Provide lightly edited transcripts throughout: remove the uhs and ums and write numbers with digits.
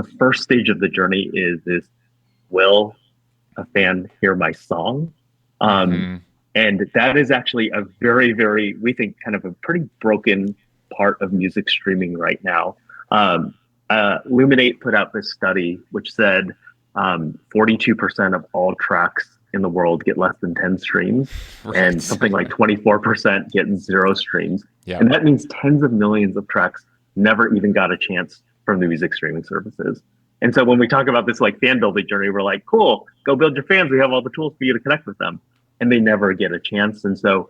the first stage of the journey is will a fan hear my song? And that is actually a very, very, we think, kind of a pretty broken part of music streaming right now. Luminate put out this study which said 42% of all tracks in the world get less than 10 streams, and something like 24% get 0 streams. Yep. And that means tens of millions of tracks never even got a chance from the music streaming services. And so when we talk about this like fan building journey, we're like, cool, go build your fans. We have all the tools for you to connect with them. And they never get a chance. And so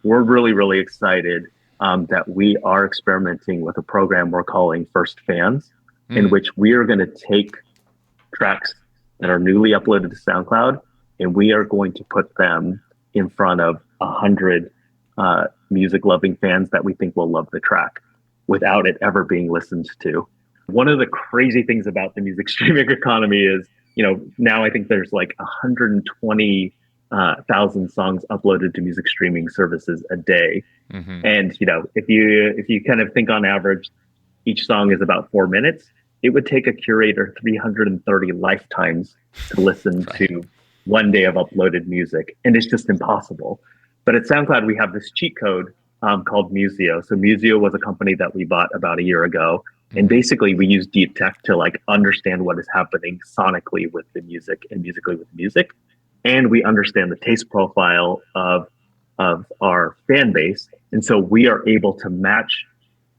we're really, really excited that we are experimenting with a program we're calling First Fans, in which we are going to take tracks that are newly uploaded to SoundCloud, and we are going to put them in front of 100 music-loving fans that we think will love the track without it ever being listened to. One of the crazy things about the music streaming economy is, now I think there's like 120,000 songs uploaded to music streaming services a day. And, if you kind of think on average, each song is about 4 minutes, it would take a curator 330 lifetimes to listen to one day of uploaded music. And it's just impossible. But at SoundCloud, we have this cheat code called Museo. So Museo was a company that we bought about a year ago. And basically we use deep tech to like understand what is happening sonically with the music and musically with music. And we understand the taste profile of our fan base. And so we are able to match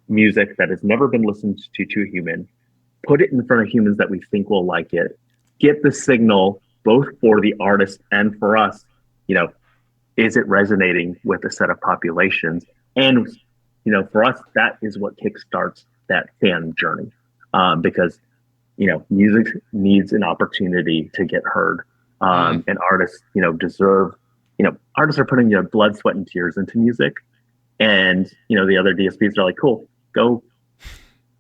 music that has never been listened to a human, put it in front of humans that we think will like it, get the signal both for the artist and for us, is it resonating with a set of populations? And, for us, that is what kickstarts that fan journey, because, music needs an opportunity to get heard. And artists, deserve, artists are putting blood, sweat, and tears into music. And, the other DSPs are like, cool, go,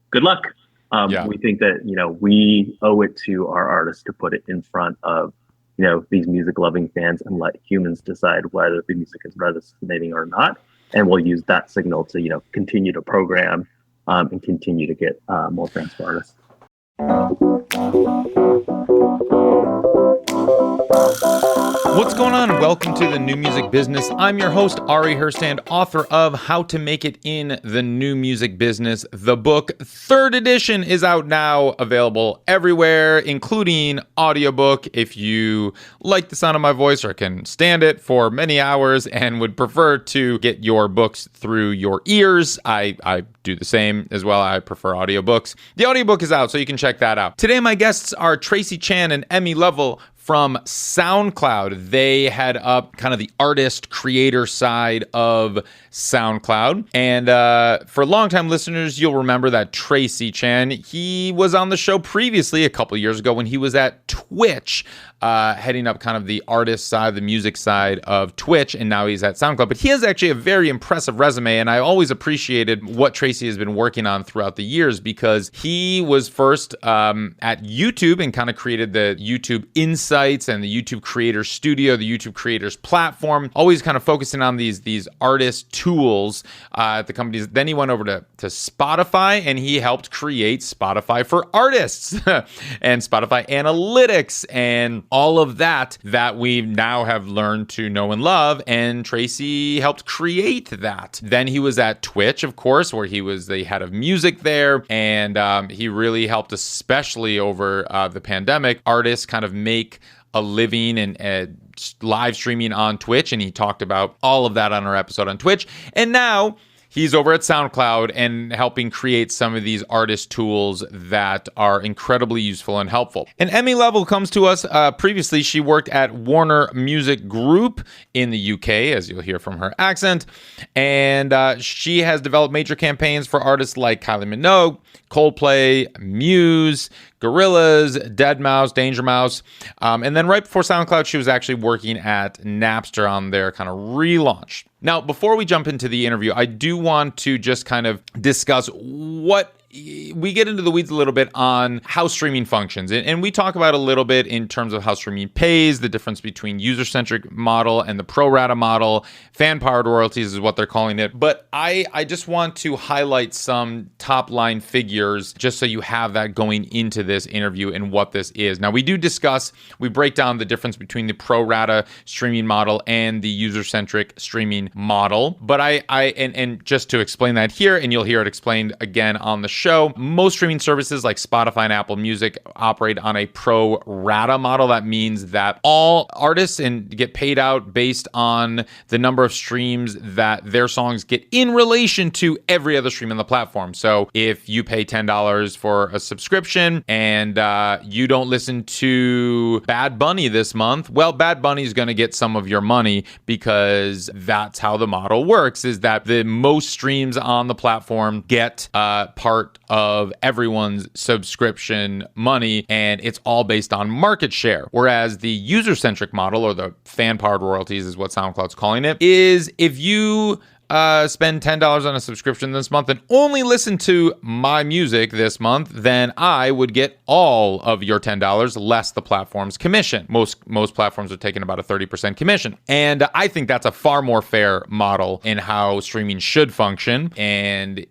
good luck. We think that, we owe it to our artists to put it in front of, these music loving fans and let humans decide whether the music is resonating or not. And we'll use that signal to, continue to program and continue to get more fans for artists. What's going on? Welcome to the New Music Business. I'm your host, Ari Herstand, author of How to Make It in the New Music Business. The book, 3rd edition, is out now, available everywhere, including audiobook. If you like the sound of my voice or can stand it for many hours and would prefer to get your books through your ears, I do the same as well. I prefer audiobooks. The audiobook is out, so you can check that out. Today, my guests are Tracy Chan and Emmy Lovell from SoundCloud. They head up kind of the artist creator side of SoundCloud. And for longtime listeners, you'll remember that Tracy Chan, he was on the show previously a couple years ago when he was at Twitch, heading up kind of the artist side, the music side of Twitch, and now he's at SoundCloud. But he has actually a very impressive resume, and I always appreciated what Tracy has been working on throughout the years, because he was first at YouTube and kind of created the YouTube Insights and the YouTube Creator Studio, the YouTube Creators Platform, always kind of focusing on these artist tools at the companies. Then he went over to Spotify, and he helped create Spotify for Artists and Spotify Analytics and all of that we now have learned to know and love, and Tracy helped create that. Then he was at Twitch, of course, where he was the head of music there, and he really helped, especially over the pandemic, artists kind of make a living and live streaming on Twitch, and he talked about all of that on our episode on Twitch. And now he's over at SoundCloud and helping create some of these artist tools that are incredibly useful and helpful. And Emmy Lovell comes to us. Previously, she worked at Warner Music Group in the UK, as you'll hear from her accent. And she has developed major campaigns for artists like Kylie Minogue, Coldplay, Muse, Gorillaz, Deadmau5, Danger Mouse. And then right before SoundCloud, she was actually working at Napster on their kind of relaunch. Now, before we jump into the interview, I do want to just kind of discuss what we get into the weeds a little bit on how streaming functions. And we talk about a little bit in terms of how streaming pays, the difference between user-centric model and the pro rata model. Fan-powered royalties is what they're calling it. But I just want to highlight some top-line figures just so you have that going into this interview and what this is. Now, we break down the difference between the pro rata streaming model and the user-centric streaming model. But and just to explain that here, and you'll hear it explained again on the show, most streaming services like Spotify and Apple Music operate on a pro rata model. That means that all artists get paid out based on the number of streams that their songs get in relation to every other stream on the platform. So if you pay $10 for a subscription and you don't listen to Bad Bunny this month, well, Bad Bunny is going to get some of your money, because that's how the model works, is that the most streams on the platform get part of everyone's subscription money, and it's all based on market share. Whereas the user-centric model, or the fan-powered royalties is what SoundCloud's calling it, is if you spend $10 on a subscription this month and only listen to my music this month, then I would get all of your $10 less the platform's commission. Most platforms are taking about a 30% commission. And I think that's a far more fair model in how streaming should function. And,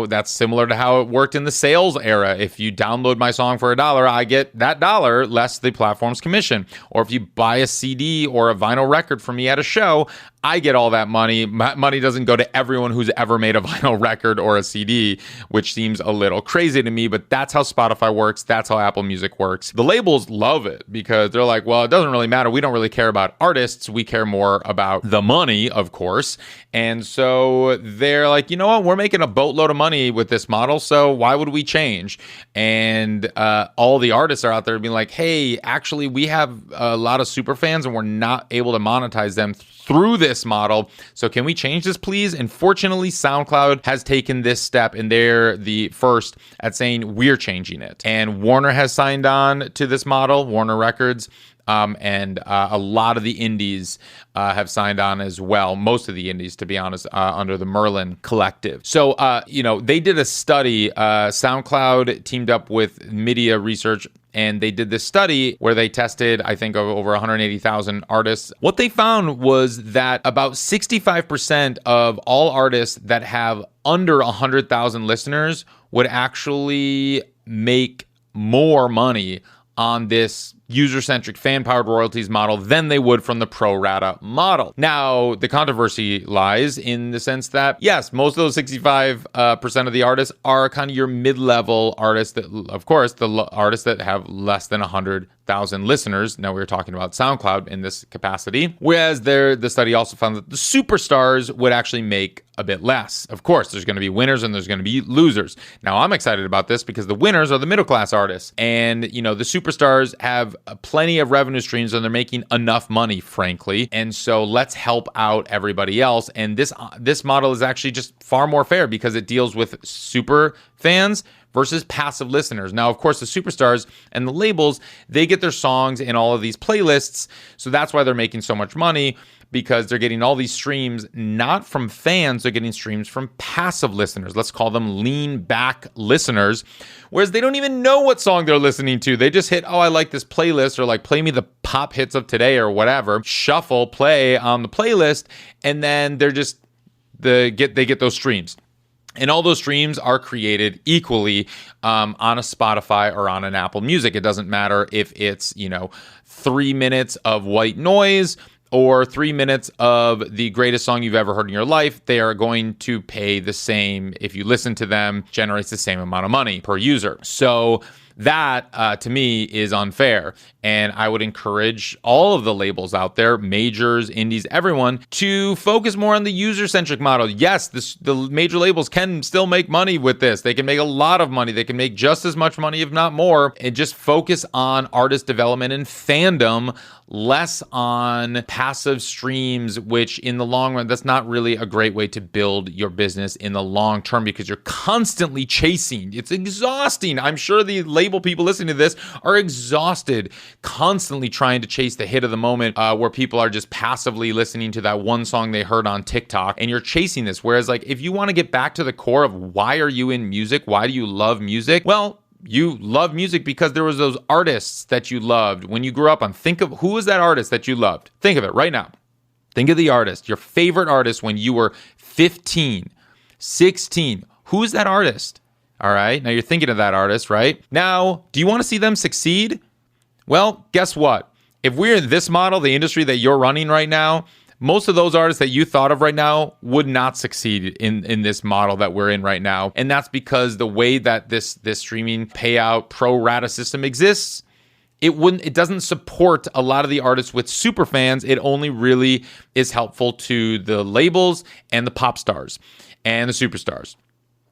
that's similar to how it worked in the sales era. If you download my song for $1, I get that dollar less the platform's commission. Or if you buy a CD or a vinyl record from me at a show, I get all that money. Money doesn't go to everyone who's ever made a vinyl record or a CD, which seems a little crazy to me, but that's how Spotify works. That's how Apple Music works. The labels love it because they're like, well, it doesn't really matter. We don't really care about artists. We care more about the money, of course. And so they're like, you know what? We're making a boatload of money with this model, so why would we change? And all the artists are out there being like, hey, actually, we have a lot of super fans and we're not able to monetize them through this model. So can we change this, please? And fortunately, SoundCloud has taken this step, and they're the first at saying we're changing it. And Warner has signed on to this model, Warner Records. And a lot of the indies have signed on as well. Most of the indies, to be honest, under the Merlin collective. So, they did a study. SoundCloud teamed up with Media Research, and they did this study where they tested, I think, over 180,000 artists. What they found was that about 65% of all artists that have under 100,000 listeners would actually make more money on this user-centric fan-powered royalties model than they would from the pro rata model. Now, the controversy lies in the sense that, yes, most of those 65% of the artists are kind of your mid-level artists that, of course, the artists that have less than 100,000 listeners. Now, we were talking about SoundCloud in this capacity. Whereas the study also found that the superstars would actually make a bit less. Of course, there's going to be winners and there's going to be losers. Now, I'm excited about this because the winners are the middle-class artists. And, the superstars have plenty of revenue streams and they're making enough money, frankly. And so let's help out everybody else. And this model is actually just far more fair because it deals with super fans versus passive listeners. Now, of course, the superstars and the labels, they get their songs in all of these playlists. So that's why they're making so much money, because they're getting all these streams not from fans, they're getting streams from passive listeners. Let's call them lean back listeners, whereas they don't even know what song they're listening to. They just hit, oh, I like this playlist, or like play me the pop hits of today or whatever, shuffle, play on the playlist, and then they're just they get those streams. And all those streams are created equally on a Spotify or on an Apple Music. It doesn't matter if it's, 3 minutes of white noise or 3 minutes of the greatest song you've ever heard in your life. They are going to pay the same. If you listen to them, generates the same amount of money per user. So that, to me, is unfair. And I would encourage all of the labels out there, majors, indies, everyone, to focus more on the user-centric model. Yes, the major labels can still make money with this. They can make a lot of money. They can make just as much money, if not more, and just focus on artist development and fandom, less on passive streams, which in the long run, that's not really a great way to build your business in the long term, because you're constantly chasing. It's exhausting. I'm sure the labels label people listening to this are exhausted, constantly trying to chase the hit of the moment, where people are just passively listening to that one song they heard on TikTok, and you're chasing this. Whereas like, if you want to get back to the core of why are you in music? Why do you love music? Well, you love music because there was those artists that you loved when you grew up on. Think of who was that artist that you loved. Think of it right now. Think of the artist, your favorite artist when you were 15, 16. Who's that artist? All right. Now you're thinking of that artist, right? Now, do you want to see them succeed? Well, guess what? If we're in this model, the industry that you're running right now, most of those artists that you thought of right now would not succeed in this model that we're in right now. And that's because the way that this streaming payout pro rata system exists, it doesn't support a lot of the artists with super fans. It only really is helpful to the labels and the pop stars and the superstars.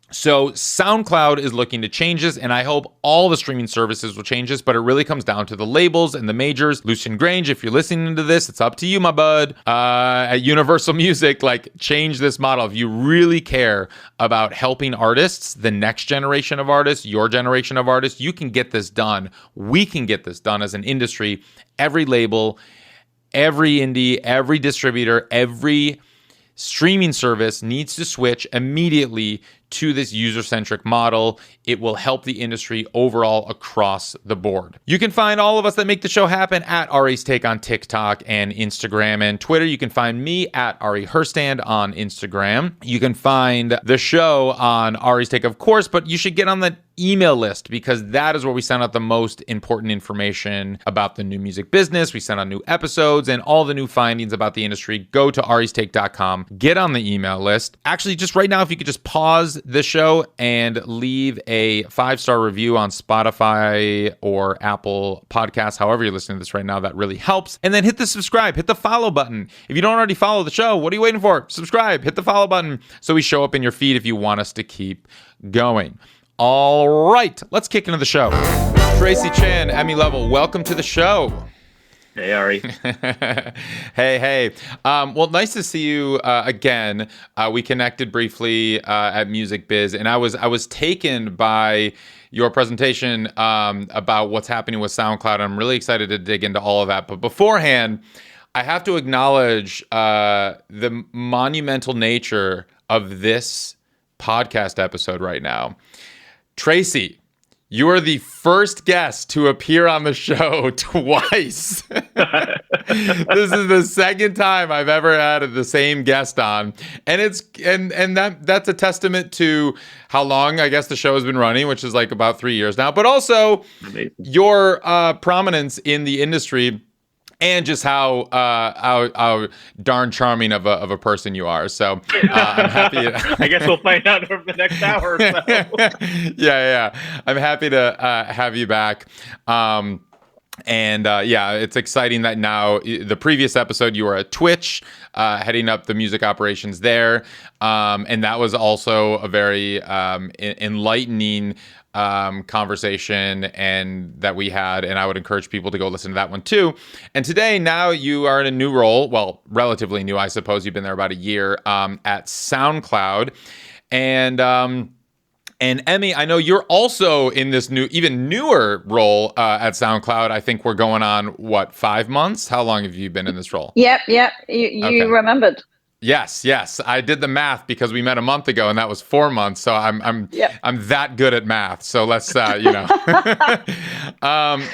So SoundCloud is looking to change this, and I hope all the streaming services will change this, but it really comes down to the labels and the majors. Lucian Grange, if you're listening to this, it's up to you, my bud. At Universal Music, like, change this model. If you really care about helping artists, the next generation of artists, your generation of artists, you can get this done. We can get this done as an industry. Every label, every indie, every distributor, every streaming service needs to switch immediately to this user-centric model. It will help the industry overall across the board. You can find all of us that make the show happen at Ari's Take on TikTok and Instagram and Twitter. You can find me at Ari Herstand on Instagram. You can find the show on Ari's Take, of course, but you should get on the email list because that is where we send out the most important information about the new music business. We send out new episodes and all the new findings about the industry. Go to aristake.com, get on the email list. Actually, just right now, if you could just pause the show and leave a 5-star review on Spotify or Apple Podcasts, however you're listening to this right now, that really helps. And then hit the subscribe, hit the follow button. If you don't already follow the show, what are you waiting for? Subscribe, hit the follow button so we show up in your feed if you want us to keep going. All right, let's kick into the show. Tracy Chan, Emmy Lovell, welcome to the show. Hey, Ari. Hey. Well, nice to see you again. We connected briefly at Music Biz, and I was taken by your presentation about what's happening with SoundCloud. I'm really excited to dig into all of that. But beforehand, I have to acknowledge the monumental nature of this podcast episode right now. Tracy, you are the first guest to appear on the show twice. This is the second time I've ever had the same guest on. And that's a testament to how long I guess the show has been running, which is like about 3 years now, but also your prominence in the industry and just how darn charming of a person you are. So I'm happy. I guess we'll find out over the next hour or so. Yeah. I'm happy to have you back. It's exciting that now, the previous episode, you were at Twitch, heading up the music operations there. And that was also a very enlightening conversation and that we had, and I would encourage people to go listen to that one too. And today, now you are in a new role, well, relatively new, I suppose. You've been there about a year, at SoundCloud, and Emmy, I know you're also in this new, even newer role at SoundCloud. I think we're going on 5 months? How long have you been in this role? Yep. You okay. Remembered. Yes. I did the math because we met a month ago, and that was 4 months. So I'm that good at math. So let's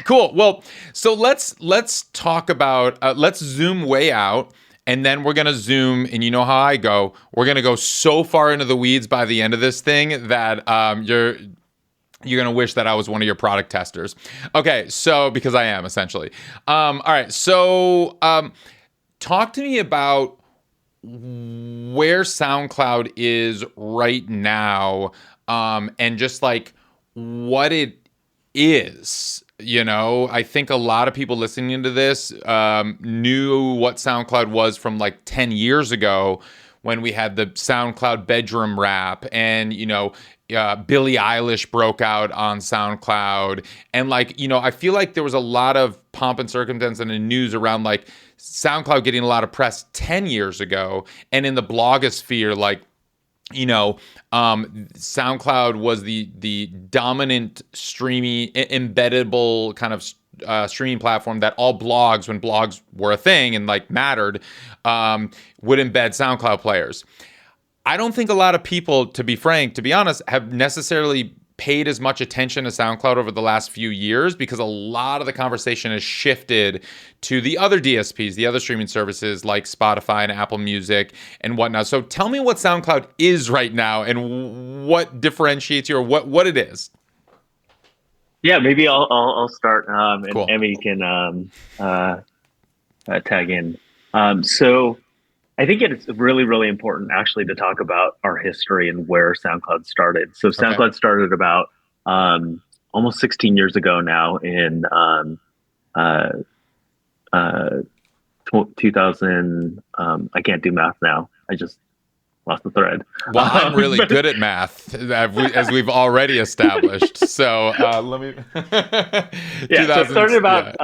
cool. Well, so let's talk about let's zoom way out, and then we're gonna zoom. And you know how I go. We're gonna go so far into the weeds by the end of this thing that you're gonna wish that I was one of your product testers. Okay, so because I am essentially. All right. So talk to me about where SoundCloud is right now, and just like what it is. You know, I think a lot of people listening to this knew what SoundCloud was from like 10 years ago when we had the SoundCloud bedroom rap, and Billie Eilish broke out on SoundCloud, and I feel like there was a lot of pomp and circumstance in the news around like SoundCloud getting a lot of press 10 years ago, and in the blogosphere, like SoundCloud was the dominant streaming embeddable kind of streaming platform that all blogs, when blogs were a thing and like mattered, would embed SoundCloud players. I don't think a lot of people, to be honest, have necessarily paid as much attention to SoundCloud over the last few years, because a lot of the conversation has shifted to the other DSPs, the other streaming services like Spotify and Apple Music and whatnot. So tell me what SoundCloud is right now and what differentiates you, or what it is. Yeah, maybe I'll start, and Cool. Emmy can tag in. So I think it's really, really important actually to talk about our history and where SoundCloud started. So SoundCloud started about almost 16 years ago now in 2000. I can't do math now. I just lost the thread. Well, I'm really good at math, as we've already established. So let me. Yeah, so it started about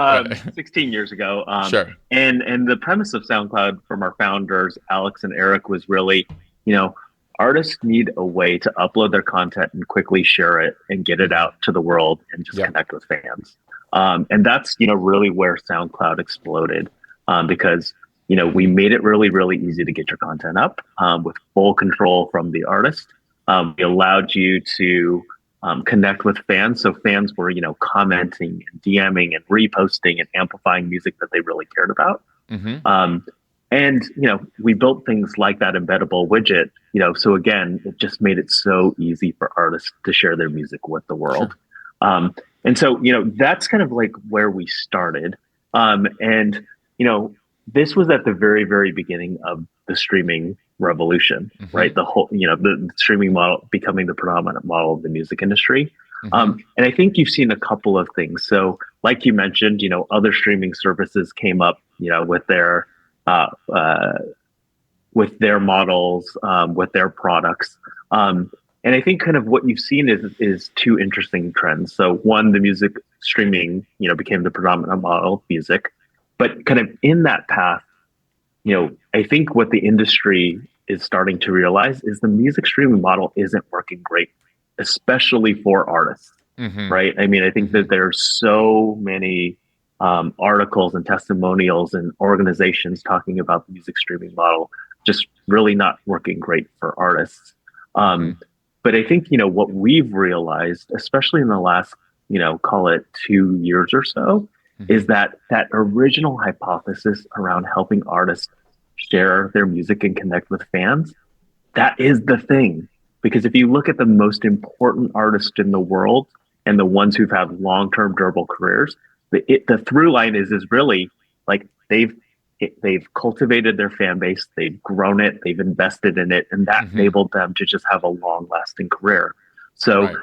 16 years ago. Sure. And the premise of SoundCloud from our founders, Alex and Eric, was really, artists need a way to upload their content and quickly share it and get it out to the world and just connect with fans. And that's, really where SoundCloud exploded, because we made it really, really easy to get your content up with full control from the artist. We allowed you to connect with fans. So fans were, commenting and DMing and reposting and amplifying music that they really cared about. Mm-hmm. And we built things like that embeddable widget, so again, it just made it so easy for artists to share their music with the world. Sure. And so, that's kind of like where we started. And this was at the very, very beginning of the streaming revolution, mm-hmm. right? The whole, the streaming model becoming the predominant model of the music industry. Mm-hmm. And I think you've seen a couple of things. So like you mentioned, other streaming services came up, with their models, with their products. And I think kind of what you've seen is two interesting trends. So one, the music streaming, became the predominant model of music. But kind of in that path, I think what the industry is starting to realize is the music streaming model isn't working great, especially for artists, mm-hmm. right? I mean, I think that there's so many articles and testimonials and organizations talking about the music streaming model just really not working great for artists. But I think, what we've realized, especially in the last, call it 2 years or so, is that original hypothesis around helping artists share their music and connect with fans, that is the thing. Because if you look at the most important artists in the world and the ones who've had long-term durable careers, the through line is really like they've cultivated their fan base, they've grown it, they've invested in it, and that mm-hmm. enabled them to just have a long-lasting career. So, right.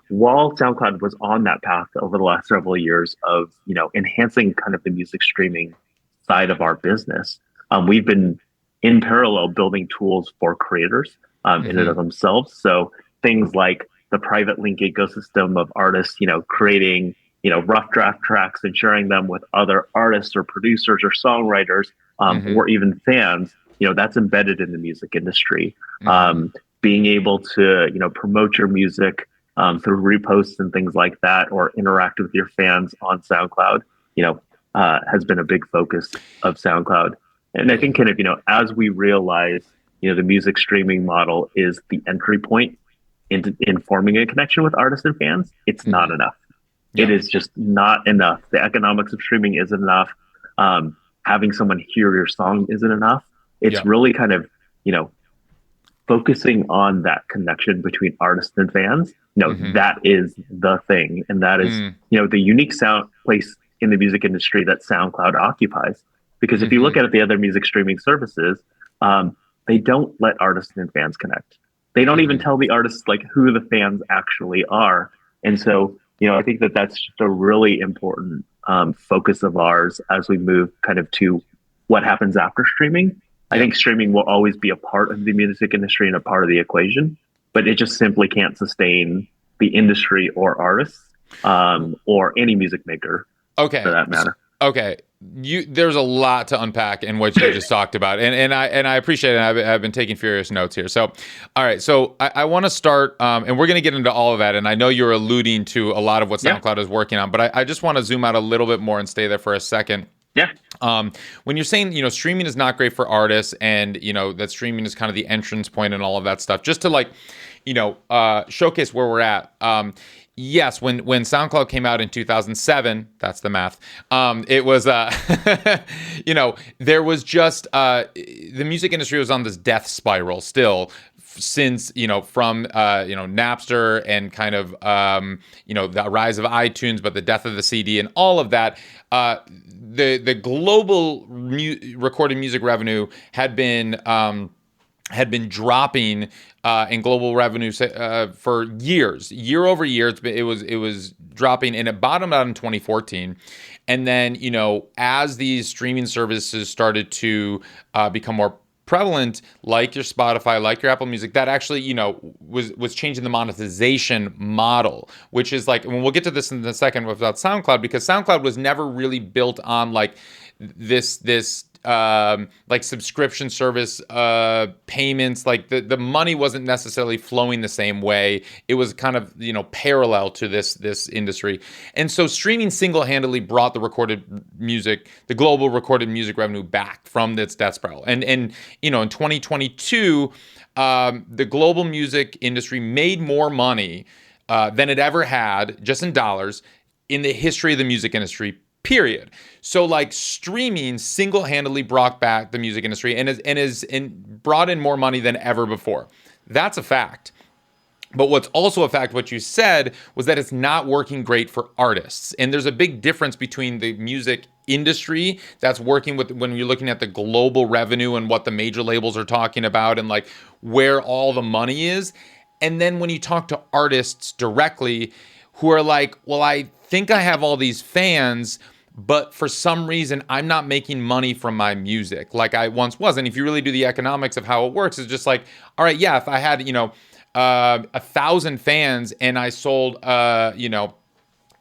While SoundCloud was on that path over the last several years of, enhancing kind of the music streaming side of our business, we've been in parallel building tools for creators mm-hmm. in and of themselves. So things like the private link ecosystem of artists, creating, rough draft tracks and sharing them with other artists or producers or songwriters, mm-hmm. or even fans, that's embedded in the music industry. Mm-hmm. Being able to, promote your music through reposts and things like that, or interact with your fans on SoundCloud, has been a big focus of SoundCloud. And I think kind of, as we realize, the music streaming model is the entry point into forming a connection with artists and fans, it's mm-hmm. not enough. Yeah. It is just not enough. The economics of streaming isn't enough. Having someone hear your song isn't enough. It's really kind of, focusing on that connection between artists and fans, mm-hmm. that is the thing. And that is, the unique place in the music industry that SoundCloud occupies. Because if you look at the other music streaming services, they don't let artists and fans connect. They don't even tell the artists like who the fans actually are. And so, I think that that's just a really important focus of ours as we move kind of to what happens after streaming. I think streaming will always be a part of the music industry and a part of the equation, but it just simply can't sustain the industry or artists or any music maker for that matter. Okay. There's a lot to unpack in what you just talked about, and I appreciate it. I've been taking furious notes here. So, all right. So I want to start, and we're going to get into all of that. And I know you're alluding to a lot of what SoundCloud is working on, but I just want to zoom out a little bit more and stay there for a second. Yeah. When you're saying, streaming is not great for artists, and that streaming is kind of the entrance point and all of that stuff, just to showcase where we're at. Yes, when SoundCloud came out in 2007, that's the math. It was, there was just the music industry was on this death spiral still, since from Napster and kind of the rise of iTunes, but the death of the CD and all of that. The global recorded music revenue had been dropping in global revenue for year over year. It was dropping, and it bottomed out in 2014. And then as these streaming services started to become more prevalent, like your Spotify, like your Apple Music, that actually was changing the monetization model, which is like, and we'll get to this in a second about SoundCloud, because SoundCloud was never really built on like this like subscription service payments. Like the money wasn't necessarily flowing the same way. It was kind of parallel to this industry. And so streaming single-handedly brought the global recorded music revenue back from its death spiral. And in 2022 the global music industry made more money than it ever had, just in dollars, in the history of the music industry, period. So like streaming single-handedly brought back the music industry and brought in more money than ever before. That's a fact. But what's also a fact, what you said, was that it's not working great for artists. And there's a big difference between the music industry that's working with, when you're looking at the global revenue and what the major labels are talking about and like where all the money is. And then when you talk to artists directly who are like, well, I think I have all these fans, but for some reason I'm not making money from my music like I once was. And if you really do the economics of how it works, it's just like, all right, yeah, if I had 1,000 fans and I sold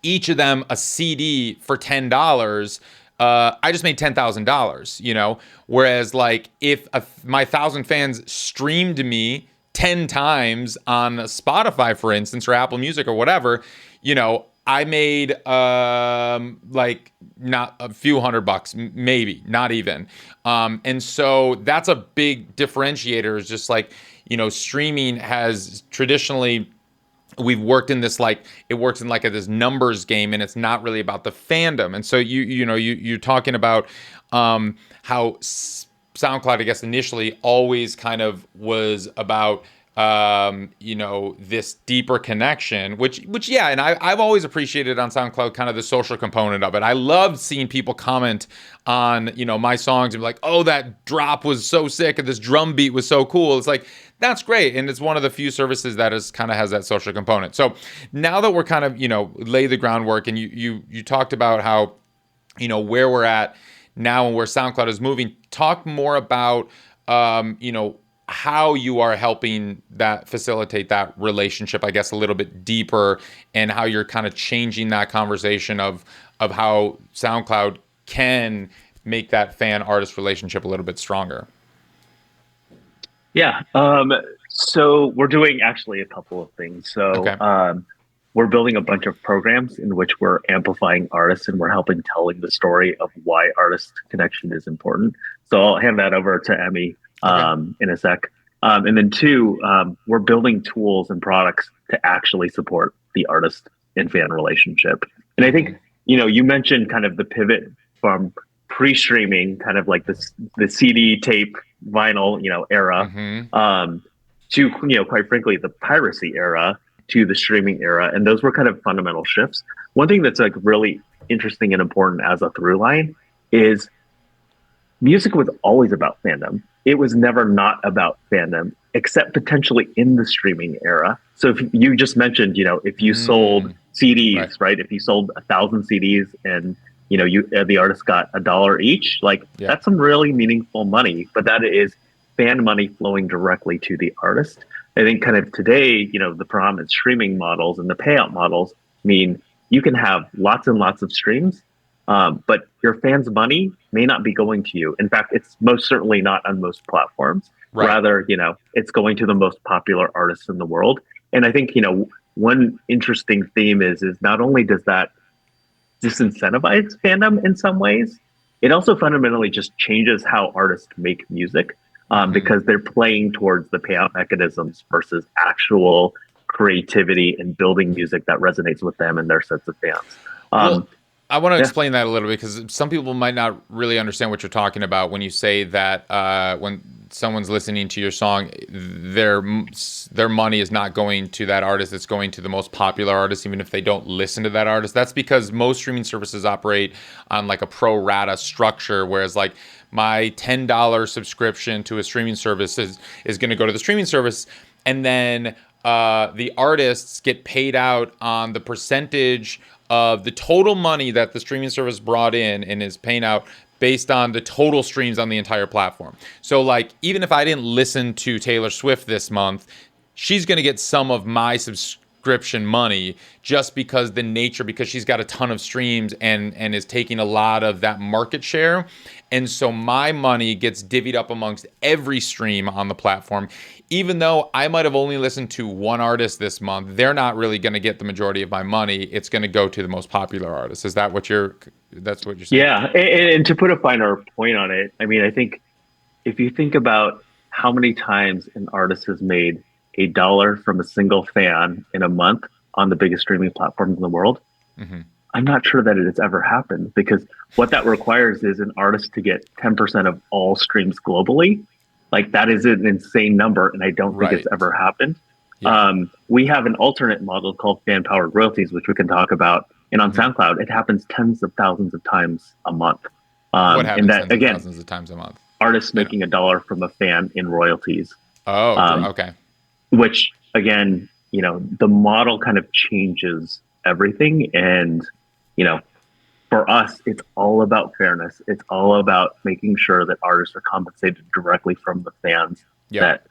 each of them a CD for $10, I just made $10,000. Whereas like if my 1,000 fans streamed me 10 times on Spotify, for instance, or Apple Music or whatever, I made like not a few $100, maybe not even. And so that's a big differentiator, is just like, streaming has traditionally, we've worked in this, like, it works in like this numbers game, and it's not really about the fandom. And so you're talking about how SoundCloud, I guess, initially always kind of was about this deeper connection, which yeah, and I've always appreciated on SoundCloud kind of the social component of it. I loved seeing people comment on, my songs and be like, oh, that drop was so sick, and this drum beat was so cool. It's like, that's great. And it's one of the few services that has that social component. So now that we're kind of, lay the groundwork, and you talked about how, where we're at now and where SoundCloud is moving, talk more about, how you are helping that facilitate that relationship, I guess, a little bit deeper, and how you're kind of changing that conversation of how SoundCloud can make that fan-artist relationship a little bit stronger. Yeah. So we're doing actually a couple of things. So okay. We're building a bunch of programs in which we're amplifying artists, and we're helping telling the story of why artist connection is important. So I'll hand that over to Emmy in a sec. And then two, we're building tools and products to actually support the artist and fan relationship. And I think, you mentioned kind of the pivot from pre-streaming, kind of like the CD, tape, vinyl, era, to, quite frankly, the piracy era, to the streaming era. And those were kind of fundamental shifts. One thing that's like really interesting and important as a through line is music was always about fandom. It was never not about fandom, except potentially in the streaming era. So if you just mentioned, if you sold CDs, right? If you sold 1,000 CDs and, the artist got $1 each, that's some really meaningful money, but that is fan money flowing directly to the artist. I think kind of today, the predominant streaming models and the payout models mean you can have lots and lots of streams, But your fans' money may not be going to you. In fact, it's most certainly not on most platforms. Right. Rather, it's going to the most popular artists in the world. And I think, one interesting theme is not only does that disincentivize fandom in some ways, it also fundamentally just changes how artists make music, because they're playing towards the payout mechanisms versus actual creativity and building music that resonates with them and their sets of fans. Well, I want to explain that a little bit, because some people might not really understand what you're talking about when you say that when someone's listening to your song, their money is not going to that artist, it's going to the most popular artist, even if they don't listen to that artist. That's because most streaming services operate on like a pro rata structure, whereas like my $10 subscription to a streaming service is going to go to the streaming service, and then the artists get paid out on the percentage of the total money that the streaming service brought in and is paying out based on the total streams on the entire platform. So like, even if I didn't listen to Taylor Swift this month, she's going to get some of my subscription money just because she's got a ton of streams and is taking a lot of that market share. And so my money gets divvied up amongst every stream on the platform. Even though I might have only listened to one artist this month, they're not really going to get the majority of my money. It's going to go to the most popular artist. Is that what that's what you're saying? Yeah. And to put a finer point on it, I mean, I think if you think about how many times an artist has made $1 from a single fan in a month on the biggest streaming platforms in the world, I'm not sure that it has ever happened, because what that requires is an artist to get 10% of all streams globally. Like, that is an insane number, and I don't think it's ever happened. Yeah. We have an alternate model called fan-powered royalties, which we can talk about. And on SoundCloud, it happens tens of thousands of times a month. What happens and that, tens again, of thousands of times a month? Artists making $1 from a fan in royalties. Oh, okay. Which, again, the model kind of changes everything. And, for us, it's all about fairness. It's all about making sure that artists are compensated directly from the fans that,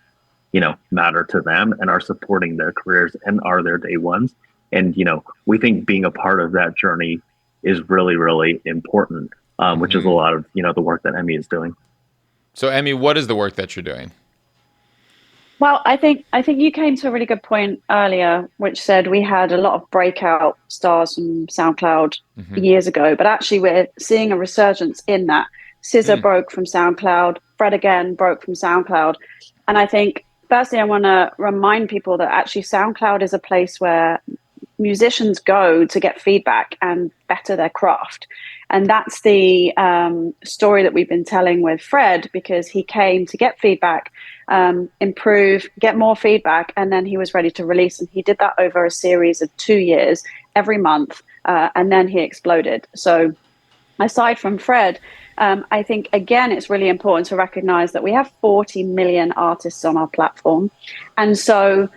matter to them and are supporting their careers and are their day ones. And, we think being a part of that journey is really, really important, which is a lot of, the work that Emmy is doing. So, Emmy, what is the work that you're doing? Well, I think you came to a really good point earlier, which said we had a lot of breakout stars from SoundCloud years ago, but actually we're seeing a resurgence in that. SZA broke from SoundCloud, Fred again broke from SoundCloud. And I think, firstly, I want to remind people that actually SoundCloud is a place where musicians go to get feedback and better their craft. And that's the story that we've been telling with Fred, because he came to get feedback, improve, get more feedback, and then he was ready to release. And he did that over a series of 2 years, every month, and then he exploded. So aside from Fred, I think, again, it's really important to recognize that we have 40 million artists on our platform. And so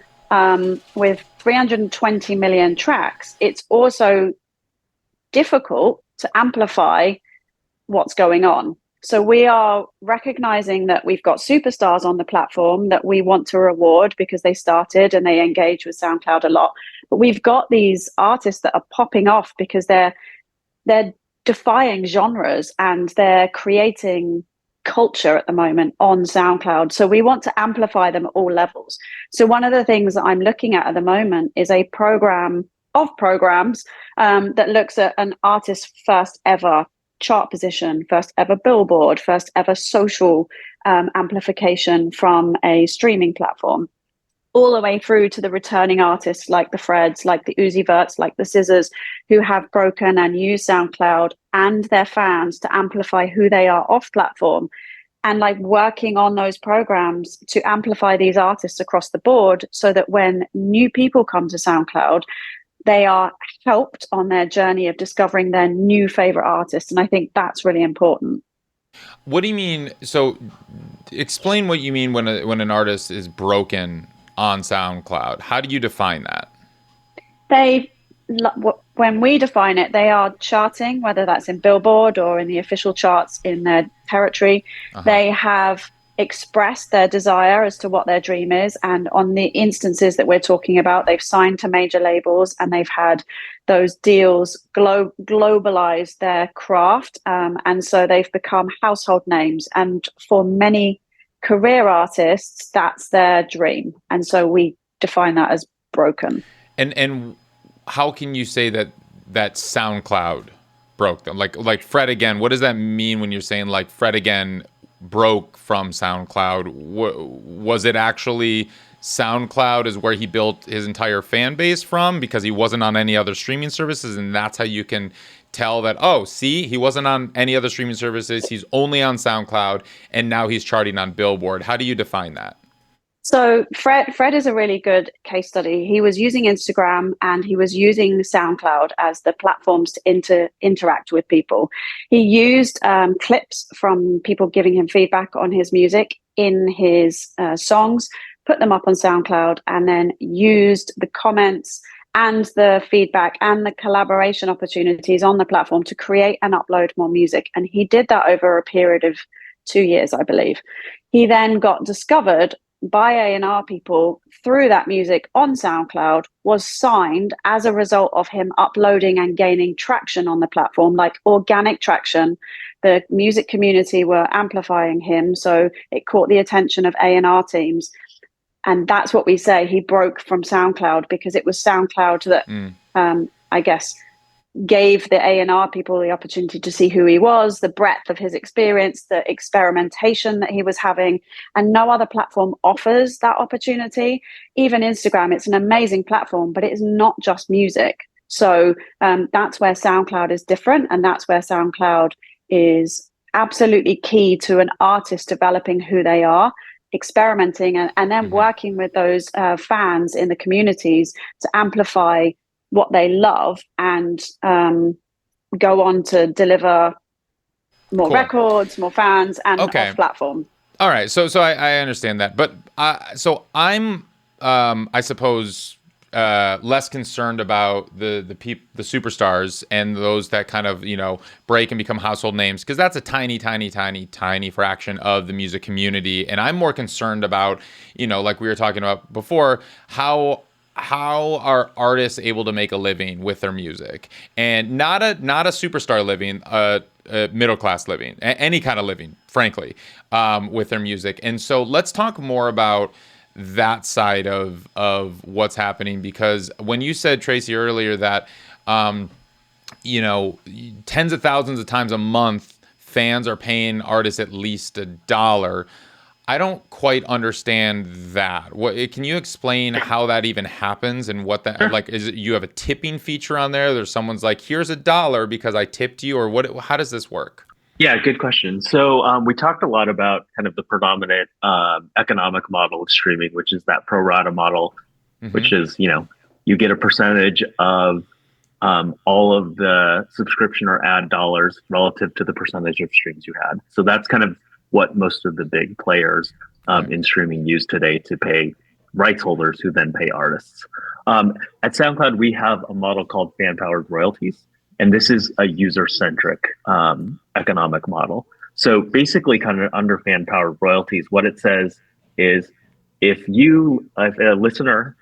with 320 million tracks, it's also difficult to amplify what's going on. So we are recognizing that we've got superstars on the platform that we want to reward because they started and they engage with SoundCloud a lot. But we've got these artists that are popping off because they're defying genres and they're creating culture at the moment on SoundCloud. So we want to amplify them at all levels. So one of the things that I'm looking at the moment is a program of programs that looks at an artist's first ever chart position, first ever billboard, first ever social amplification from a streaming platform, all the way through to the returning artists like the Freds, like the Uzi Verts, like the Scissors, who have broken and used SoundCloud and their fans to amplify who they are off platform, and like working on those programs to amplify these artists across the board so that when new people come to SoundCloud, they are helped on their journey of discovering their new favorite artist. And I think that's really important. What do you mean? So explain what you mean when an artist is broken on SoundCloud. How do you define that? When we define it, they are charting, whether that's in Billboard or in the official charts in their territory. They have express their desire as to what their dream is. And on the instances that we're talking about, they've signed to major labels and they've had those deals globalize their craft. And so they've become household names. And for many career artists, that's their dream. And so we define that as broken. And how can you say that SoundCloud broke them? Like Fred Again, what does that mean when you're saying like Fred Again broke from SoundCloud? Was it actually SoundCloud is where he built his entire fan base from because he wasn't on any other streaming services, and that's how you can tell that, oh, see, he wasn't on any other streaming services, he's only on SoundCloud, and now he's charting on Billboard? How do you define that? So Fred is a really good case study. He was using Instagram and he was using SoundCloud as the platforms to interact with people. He used clips from people giving him feedback on his music in his songs, put them up on SoundCloud, and then used the comments and the feedback and the collaboration opportunities on the platform to create and upload more music. And he did that over a period of 2 years, I believe. He then got discovered by A&R people through that music on SoundCloud, was signed as a result of him uploading and gaining traction on the platform, like organic traction. The music community were amplifying him, so it caught the attention of A&R teams. And that's what we say, he broke from SoundCloud, because it was SoundCloud that, I guess, gave the A&R people the opportunity to see who he was, the breadth of his experience, the experimentation that he was having, and no other platform offers that opportunity. Even Instagram, it's an amazing platform, but it is not just music. So that's where SoundCloud is different, and that's where SoundCloud is absolutely key to an artist developing who they are, experimenting, and then working with those fans in the communities to amplify what they love and go on to deliver more records, more fans, and off platform. All right, so I understand that, but so I'm I suppose less concerned about the superstars and those that kind of break and become household names, because that's a tiny fraction of the music community, and I'm more concerned about like we were talking about before, how are artists able to make a living with their music, and not a superstar living, a middle class living, any kind of living, frankly, with their music. And so let's talk more about that side of what's happening, because when you said, Tracy, earlier that tens of thousands of times a month fans are paying artists at least $1. I don't quite understand that. Can you explain how that even happens, and what that like is? It, you have a tipping feature on there? There's someone's like, here's $1 because I tipped you, or what? How does this work? Yeah, good question. So we talked a lot about kind of the predominant economic model of streaming, which is that pro rata model, which is you get a percentage of all of the subscription or ad dollars relative to the percentage of streams you had. So that's kind of what most of the big players in streaming use today to pay rights holders, who then pay artists. At SoundCloud, we have a model called fan-powered royalties, and this is a user-centric economic model. So basically, kind of under fan-powered royalties, what it says is if a listener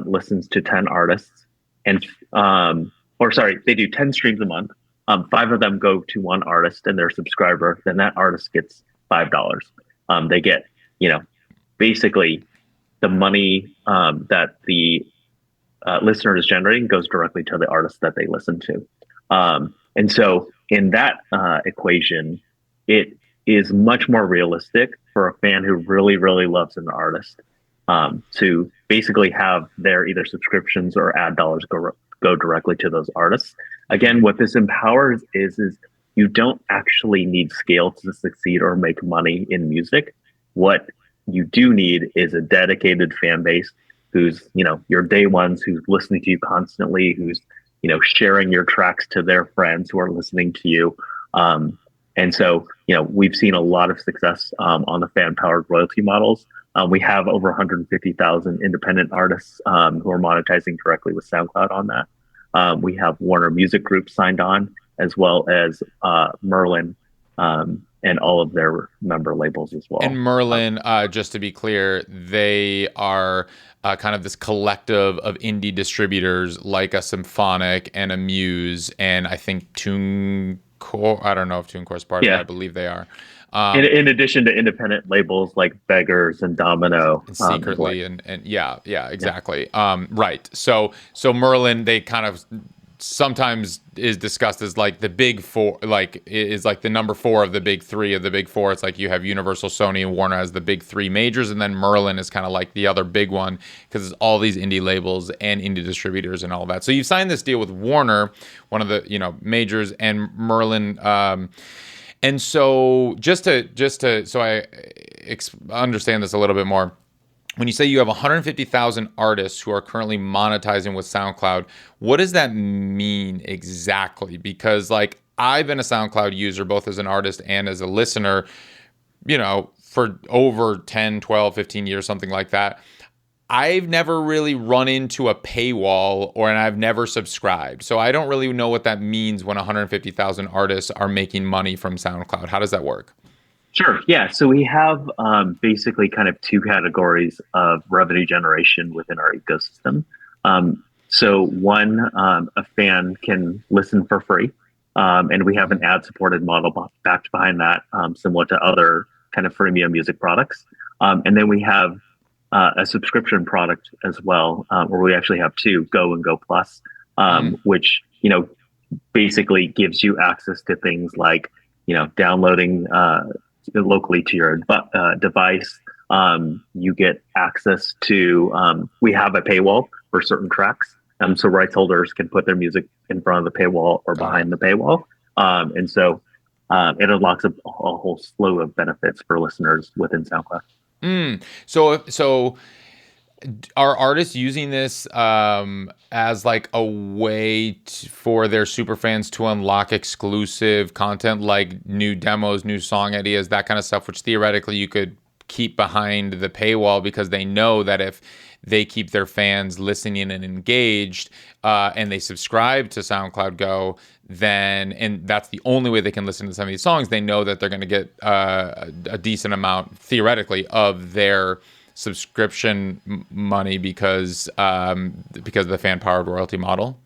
listens to 10 artists, and they do 10 streams a month, 5 of them go to one artist and their subscriber, then that artist gets $5. They get, basically the money that the listener is generating goes directly to the artist that they listen to. And so in that equation, it is much more realistic for a fan who really, really loves an artist to basically have their either subscriptions or ad dollars go directly to those artists. Again, what this empowers is you don't actually need scale to succeed or make money in music. What you do need is a dedicated fan base who's, your day ones, who's listening to you constantly, who's, sharing your tracks to their friends who are listening to you. And so, we've seen a lot of success on the fan-powered royalty models. We have over 150,000 independent artists who are monetizing directly with SoundCloud on that. We have Warner Music Group signed on, as well as Merlin and all of their member labels as well. And Merlin, just to be clear, they are kind of this collective of indie distributors like a Symphonic and a Muse, and I think TuneCore. I don't know if TuneCore's part of it. I believe they are. In addition to independent labels like Beggars and Domino, and Secretly, and yeah, exactly. Right. So Merlin, they kind of sometimes is discussed as like the big four, like is like the number four of the big three of the big four. It's like you have Universal, Sony, and Warner as the big three majors, and then Merlin is kind of like the other big one because it's all these indie labels and indie distributors and all that. So you've signed this deal with Warner, one of the majors, and Merlin. And so just to so I understand this a little bit more. When you say you have 150,000 artists who are currently monetizing with SoundCloud, what does that mean exactly? Because like I've been a SoundCloud user both as an artist and as a listener, for over 10, 12, 15 years, something like that. I've never really run into a paywall and I've never subscribed. So I don't really know what that means when 150,000 artists are making money from SoundCloud. How does that work? Sure. Yeah. So we have basically kind of two categories of revenue generation within our ecosystem. So one, a fan can listen for free, and we have an ad-supported model backed behind that, similar to other kind of freemium music products. And then we have a subscription product as well, where we actually have two, Go and Go Plus, which basically gives you access to things like downloading locally to your device. You get access to, we have a paywall for certain tracks. So rights holders can put their music in front of the paywall or behind the paywall. And so it unlocks a whole slew of benefits for listeners within SoundCloud. So are artists using this as like a way for their super fans to unlock exclusive content like new demos, new song ideas, that kind of stuff, which theoretically you could keep behind the paywall because they know that if they keep their fans listening and engaged and they subscribe to SoundCloud Go, and that's the only way they can listen to some of these songs, they know that they're going to get a decent amount, theoretically, of their subscription money because of the fan-powered royalty model?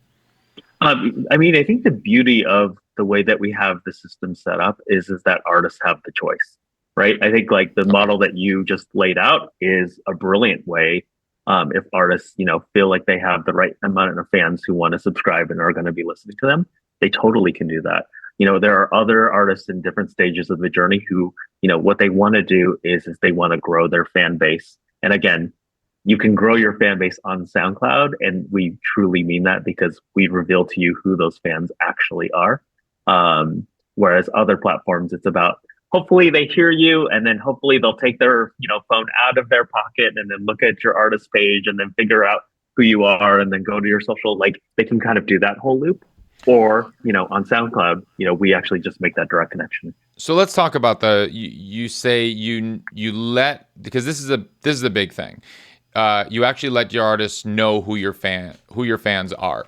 I think the beauty of the way that we have the system set up is that artists have the choice, right? I think like the model that you just laid out is a brilliant way. If artists, feel like they have the right amount of fans who want to subscribe and are going to be listening to them, they totally can do that. There are other artists in different stages of the journey who, what they want to do is they want to grow their fan base. And again, you can grow your fan base on SoundCloud, and we truly mean that because we reveal to you who those fans actually are. Whereas other platforms, it's about hopefully they hear you, and then hopefully they'll take their phone out of their pocket and then look at your artist page and then figure out who you are and then go to your social. Like they can kind of do that whole loop. Or, on SoundCloud, we actually just make that direct connection. So let's talk about you say you let, because this is a big thing. You actually let your artists know who your fans are.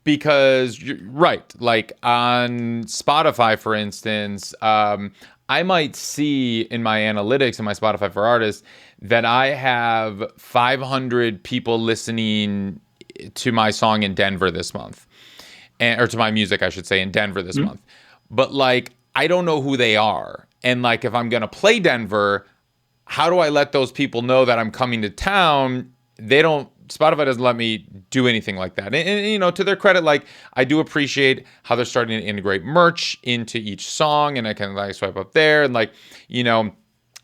Because you're right, like on Spotify, for instance, I might see in my analytics in my Spotify for Artists that I have 500 people listening to my song in Denver this month. Or to my music, I should say, in Denver this month. But like, I don't know who they are. And like, if I'm going to play Denver, how do I let those people know that I'm coming to town? Spotify doesn't let me do anything like that. And to their credit, like I do appreciate how they're starting to integrate merch into each song, and I can like swipe up there and like,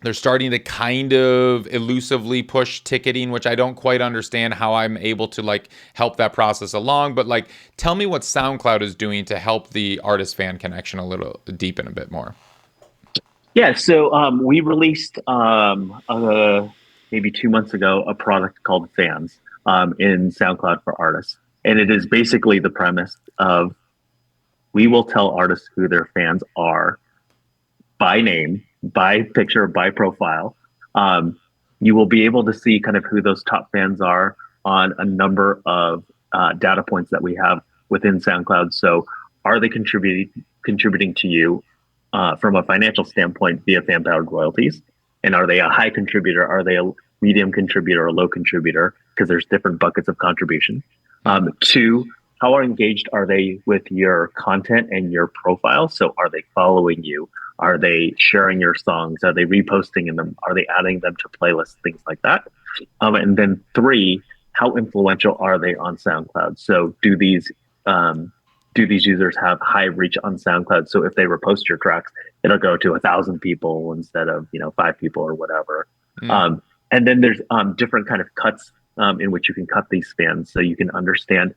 they're starting to kind of elusively push ticketing, which I don't quite understand how I'm able to like help that process along. But like, tell me what SoundCloud is doing to help the artist fan connection a little deepen a bit more. Yeah, so we released maybe 2 months ago a product called Fans in SoundCloud for Artists, and it is basically the premise of we will tell artists who their fans are by name, by picture, by profile. You will be able to see kind of who those top fans are on a number of data points that we have within SoundCloud. So are they contributing to you? from a financial standpoint via fan powered royalties? And are they a high contributor? Are they a medium contributor or a low contributor? Because there's different buckets of contribution. Two, how engaged are they with your content and your profile? So are they following you? Are they sharing your songs? Are they reposting in them? Are they adding them to playlists? Things like that. And then three, how influential are they on SoundCloud? So do these users have high reach on SoundCloud? So if they repost your tracks, it'll go to 1,000 people instead of 5 people or whatever. And then there's different kind of cuts in which you can cut these fans, so you can understand,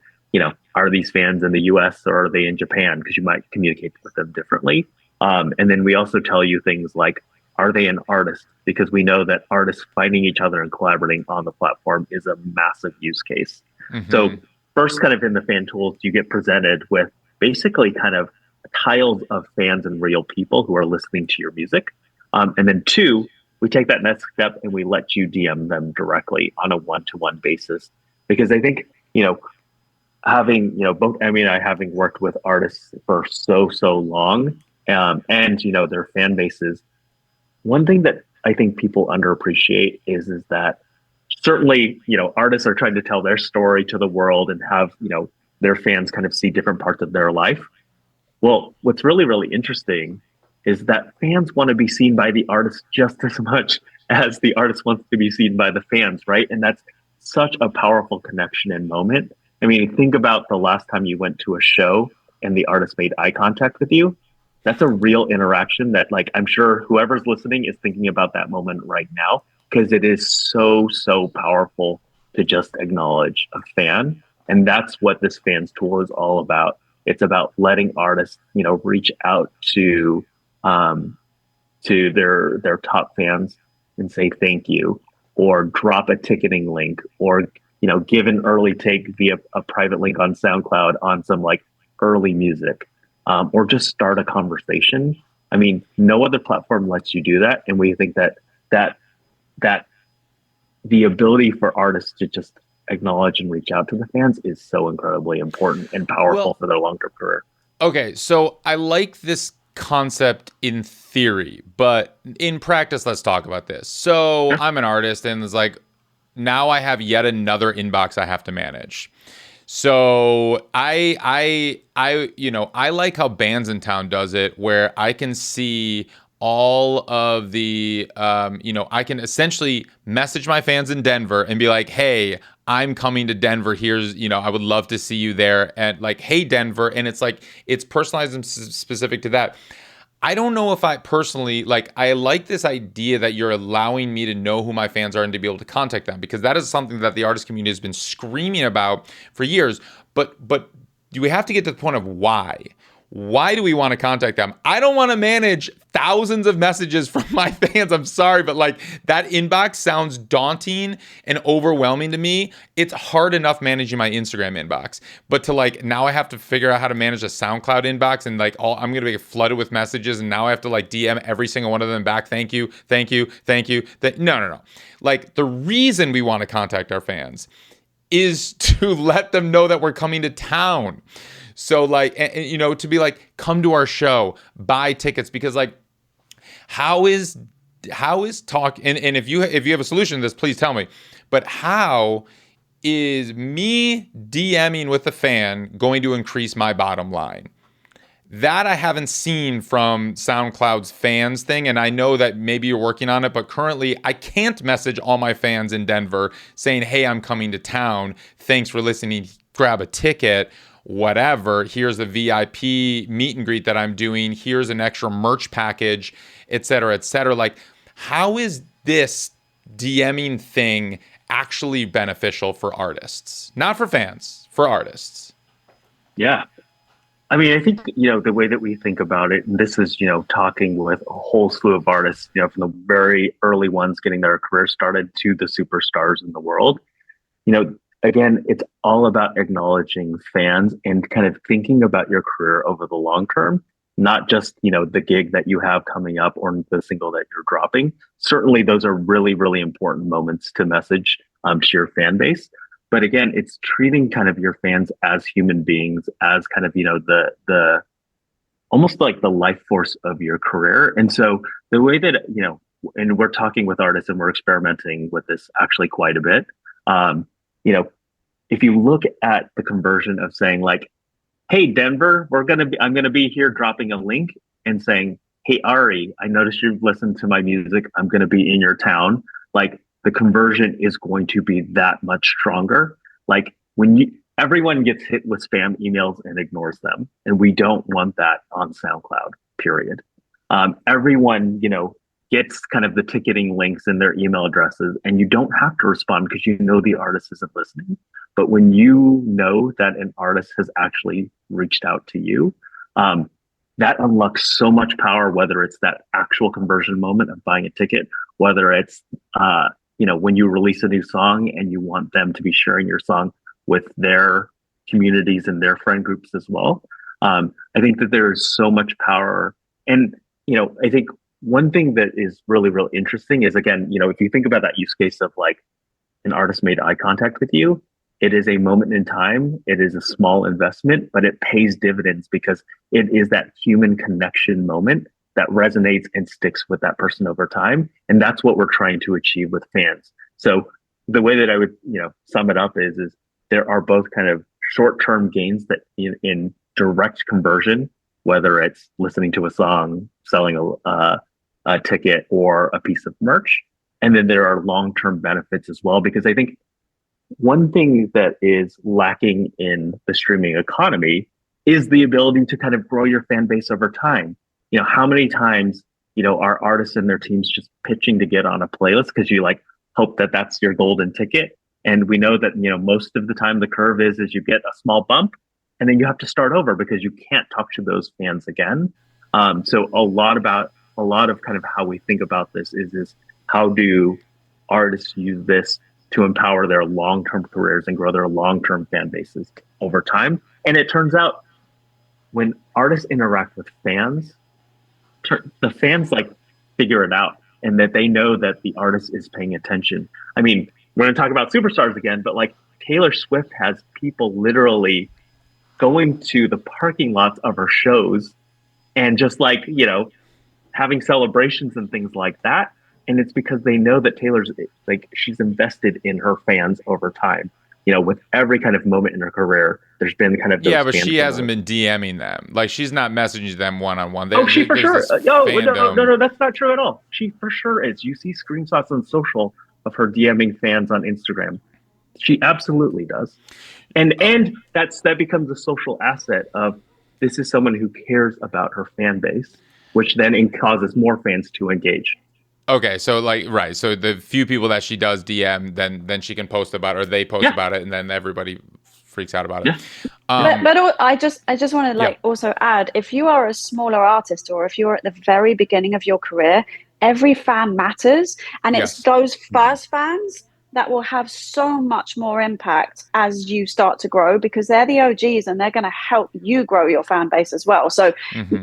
are these fans in the US or are they in Japan? Because you might communicate with them differently. And then we also tell you things like, are they an artist? Because we know that artists finding each other and collaborating on the platform is a massive use case. So first, kind of in the fan tools, you get presented with basically kind of tiles of fans and real people who are listening to your music. And then two, we take that next step and we let you DM them directly on a one-to-one basis. Because I think, having, both Emmy and I, having worked with artists for so long, and, their fan bases, one thing that I think people underappreciate is that certainly, artists are trying to tell their story to the world and have, their fans kind of see different parts of their life. Well, what's really, really interesting is that fans want to be seen by the artist just as much as the artist wants to be seen by the fans, right? And that's such a powerful connection and moment. I mean, think about the last time you went to a show and the artist made eye contact with you. That's a real interaction that, I'm sure whoever's listening is thinking about that moment right now, because it is so powerful to just acknowledge a fan. And that's what this fans tool is all about. It's about letting artists, reach out to their top fans and say thank you, or drop a ticketing link, or give an early take via a private link on SoundCloud on some early music, or just start a conversation. I mean, no other platform lets you do that, and we think that the ability for artists to just acknowledge and reach out to the fans is so incredibly important and powerful for their long-term career. Okay, so I like this concept in theory, but in practice, let's talk about this. So I'm an artist, and it's now I have yet another inbox I have to manage. So I like how Bands in Town does it, where I can see all of the, I can essentially message my fans in Denver and be like, hey, I'm coming to Denver. Here's, I would love to see you there. And hey, Denver. And it's it's personalized and specific to that. I don't know if I personally, I like this idea that you're allowing me to know who my fans are and to be able to contact them, because that is something that the artist community has been screaming about for years. But do we have to get to the point of why? Why do we want to contact them? I don't want to manage thousands of messages from my fans. I'm sorry, but that inbox sounds daunting and overwhelming to me. It's hard enough managing my Instagram inbox, but to now I have to figure out how to manage a SoundCloud inbox, and I'm going to be flooded with messages, and now I have to DM every single one of them back. Thank you. No. The reason we want to contact our fans is to let them know that we're coming to town. So to be come to our show, buy tickets, because how is talk, and if you have a solution to this, please tell me, but how is me DMing with a fan going to increase my bottom line? That I haven't seen from SoundCloud's fans thing, and I know that maybe you're working on it, but currently I can't message all my fans in Denver saying, hey, I'm coming to town, thanks for listening, grab a ticket, whatever, here's a VIP meet and greet that I'm doing, here's an extra merch package, et cetera, et cetera. How is this DMing thing actually beneficial for artists? Not for fans, for artists. Yeah. I mean, I think, the way that we think about it, and this is, talking with a whole slew of artists, from the very early ones getting their career started to the superstars in the world, again, it's all about acknowledging fans and kind of thinking about your career over the long term, not just, the gig that you have coming up or the single that you're dropping. Certainly, those are really, really important moments to message to your fan base. But again, it's treating kind of your fans as human beings, as kind of, the almost like the life force of your career. And so the way that, and we're talking with artists and we're experimenting with this actually quite a bit. If you look at the conversion of saying like, hey, Denver, I'm going to be here dropping a link and saying, hey, Ari, I noticed you've listened to my music. I'm going to be in your town. Like the conversion is going to be that much stronger. Like everyone gets hit with spam emails and ignores them. And we don't want that on SoundCloud, period. Everyone, gets kind of the ticketing links in their email addresses, and you don't have to respond because you know the artist isn't listening. But when you know that an artist has actually reached out to you, that unlocks so much power, whether it's that actual conversion moment of buying a ticket, whether it's, when you release a new song and you want them to be sharing your song with their communities and their friend groups as well. I think that there is so much power. And, I think one thing that is really, really interesting is, again, if you think about that use case of like an artist made eye contact with you, it is a moment in time. It is a small investment, but it pays dividends because it is that human connection moment that resonates and sticks with that person over time. And that's what we're trying to achieve with fans. So the way that I would, sum it up is there are both kind of short-term gains that in direct conversion, whether it's listening to a song, selling a ticket, or a piece of merch. And then there are long-term benefits as well, because I think one thing that is lacking in the streaming economy is the ability to kind of grow your fan base over time. How many times, are artists and their teams just pitching to get on a playlist because you like hope that that's your golden ticket. And we know that, most of the time the curve is you get a small bump and then you have to start over because you can't talk to those fans again. So a lot of kind of how we think about this is how do artists use this to empower their long-term careers and grow their long-term fan bases over time. And it turns out when artists interact with fans, the fans like figure it out and that they know that the artist is paying attention. I mean, we're going to talk about superstars again, but like Taylor Swift has people literally going to the parking lots of her shows and just like, having celebrations and things like that. And it's because they know that Taylor's like, she's invested in her fans over time. With every kind of moment in her career, there's been kind of those but she hasn't been DMing them. Like she's not messaging them one-on-one. She for sure. No, that's not true at all. She for sure is. You see screenshots on social of her DMing fans on Instagram. She absolutely does. And that becomes a social asset of this is someone who cares about her fan base, which then causes more fans to engage. Okay, so right. So the few people that she does DM, then she can post about it, or they post about it, and then everybody freaks out about it. Yeah. But I just want to also add, if you are a smaller artist or if you're at the very beginning of your career, every fan matters, and it's those first fans that will have so much more impact as you start to grow because they're the OGs and they're going to help you grow your fan base as well. So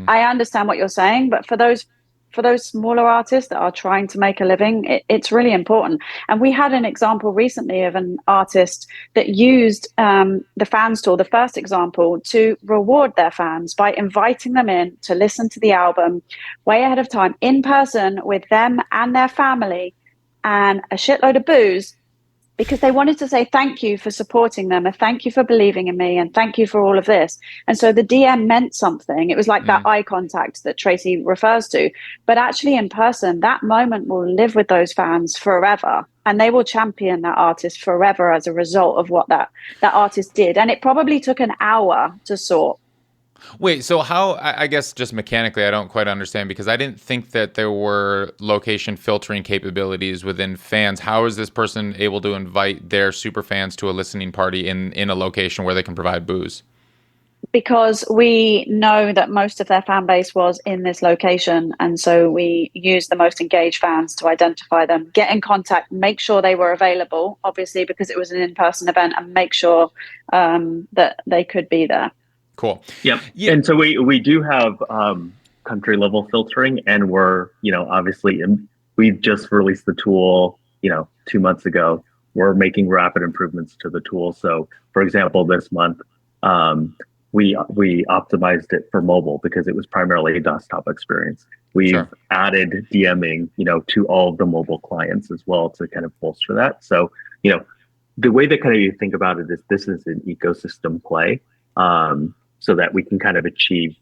I understand what you're saying, but for those smaller artists that are trying to make a living, it's really important. And we had an example recently of an artist that used the fans tool, the first example, to reward their fans by inviting them in to listen to the album way ahead of time in person with them and their family and a shitload of booze, because they wanted to say thank you for supporting them and thank you for believing in me and thank you for all of this. And so the DM meant something. It was like that eye contact that Tracy refers to. But actually in person, that moment will live with those fans forever. And they will champion that artist forever as a result of what that artist did. And it probably took an hour to sort. Wait, so how, I guess just mechanically, I don't quite understand because I didn't think that there were location filtering capabilities within fans. How is this person able to invite their super fans to a listening party in a location where they can provide booze? Because we know that most of their fan base was in this location. And so we used the most engaged fans to identify them, get in contact, make sure they were available, obviously, because it was an in-person event, and make sure that they could be there. Cool. Yep. Yeah. And so we do have country level filtering, and we're, obviously we've just released the tool, 2 months ago. We're making rapid improvements to the tool. So for example, this month, we optimized it for mobile because it was primarily a desktop experience. We've added DMing, to all of the mobile clients as well to kind of bolster that. So, the way that kind of you think about it is this is an ecosystem play, so that we can kind of achieve,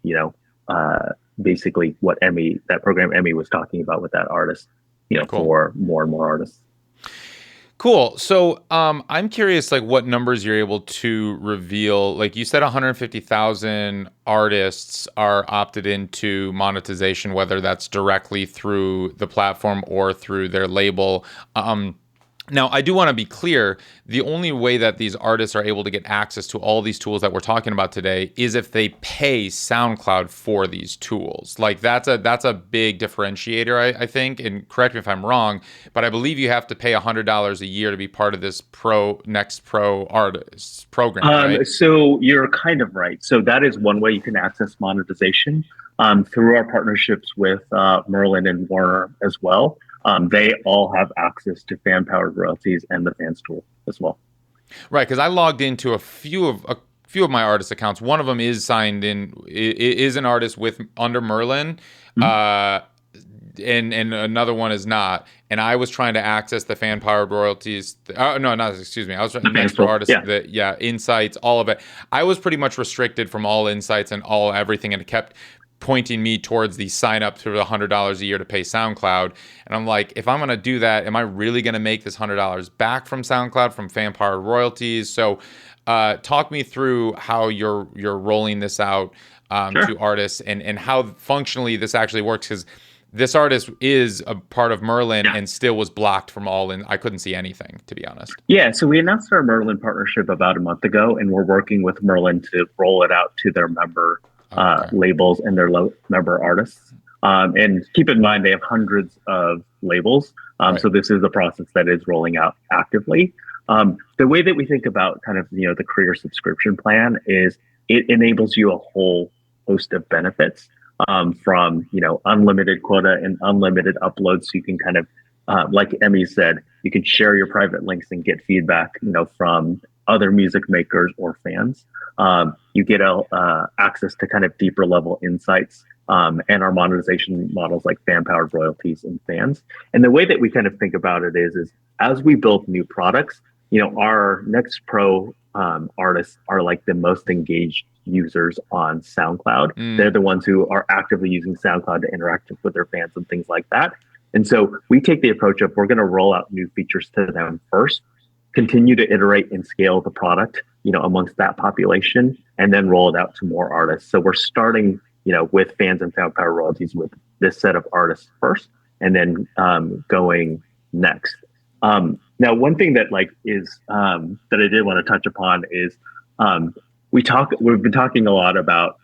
basically what that program Emmy was talking about with that artist, Cool. for more and more artists. Cool. So I'm curious, like, what numbers you're able to reveal. Like you said, 150,000 artists are opted into monetization, whether that's directly through the platform or through their label. Now, I do want to be clear, the only way that these artists are able to get access to all these tools that we're talking about today is if they pay SoundCloud for these tools. Like, that's a big differentiator, I think, and correct me if I'm wrong, but I believe you have to pay $100 a year to be part of this Next Pro Artists program, right? So you're kind of right. So that is one way you can access monetization through our partnerships with Merlin and Warner as well. They all have access to fan-powered royalties and the fans tool as well. Right, because I logged into a few of my artist accounts. One of them is signed in, is an artist under Merlin, and another one is not. And I was trying to access the fan-powered royalties. I was trying to Next Pro Artists, insights, all of it. I was pretty much restricted from all insights and everything, and it kept pointing me towards the sign up to the $100 a year to pay SoundCloud. And I'm like, if I'm going to do that, am I really going to make this $100 back from SoundCloud from fan powered royalties? So talk me through how you're rolling this out to artists and how functionally this actually works, because this artist is a part of Merlin and still was blocked from I couldn't see anything, to be honest. Yeah, so we announced our Merlin partnership about a month ago, and we're working with Merlin to roll it out to their member labels and their member artists. And keep in mind, they have hundreds of labels. So this is a process that is rolling out actively. The way that we think about kind of, the career subscription plan is it enables you a whole host of benefits from, unlimited quota and unlimited uploads. So you can kind of, like Emmy said, you can share your private links and get feedback, from other music makers or fans. You get access to kind of deeper level insights and our monetization models like fan-powered royalties and fans. And the way that we kind of think about it is as we build new products, our Next Pro artists are like the most engaged users on SoundCloud. They're the ones who are actively using SoundCloud to interact with their fans and things like that. And so we take the approach of we're going to roll out new features to them first, continue to iterate and scale the product, amongst that population, and then roll it out to more artists. So we're starting, with fans and fan-powered royalties with this set of artists first, and then going next. Now, one thing that is that I did want to touch upon is we've been talking a lot about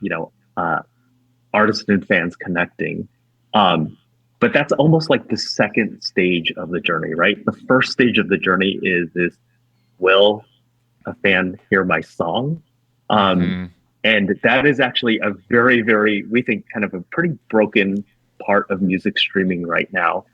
artists and fans connecting, but that's almost like the second stage of the journey, right? The first stage of the journey is will a fan hear my song? And that is actually a very, very, we think, kind of a pretty broken part of music streaming right now.